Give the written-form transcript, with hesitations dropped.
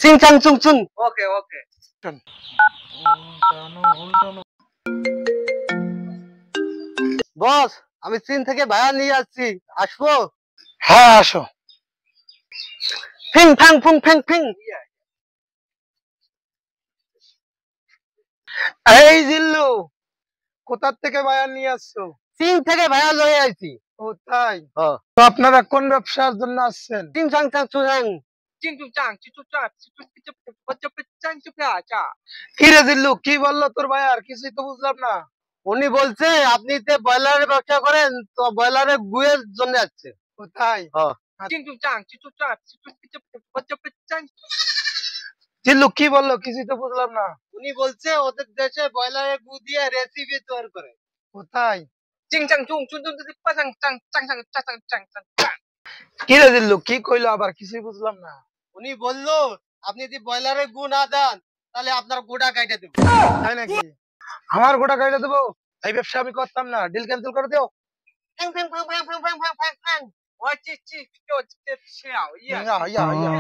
চিং চাং চুং চুং। ওকে ওকে। বস, আমি চীন থেকে ভায়া নিয়ে আসছি, আসবো? হ্যাঁ আসো। ফিং ফাং ফুং ফিং ফিং। এই জিল্লু, কোথা থেকে বায়ার নিয়ে আসছো? চীন থেকে ভায়া লয়ে আইছি। ও তাই? ও, তো আপনারা কোন ব্যবসার জন্য আসছেন? চিং চাং চাং চুং চাং। কি রে জিল্লু, কি বললো তোর বায়ার? কিছুই তো বুঝলাম না। উনি বলছে আপনি যে ব্রয়লারের ব্যবসা করেন, তো ব্রয়লারের গুয়ের জন্য আসছে। ও তাই? ও, জিল্লু কি বললো? কিছুই তো বুঝলাম না। উনি বলছে ওদের দেশে ব্রয়লারের গু দিয়ে রেসিপি তৈরি করে। ও তাই? কি রে জিল্লু, কি কইলো আবার? কিছুই বুঝলাম না। উনি বললো আপনি যদি ব্রয়লারের গু না দেন তাহলে আপনার গুটা কাইটে দেবো। তাই নাকি? আমার গোটা গাড়িটা দেবো? এই ব্যবসা আমি করতাম না, ডিল ক্যান্সেল করে দিও। ফ্যাং ফ্যাং ফ্যাং ফ্যাং ফ্যাং ফ্যাং ফ্যাং ফ্যাং ফ্যাং। ইয়া ইয়া ইয়া।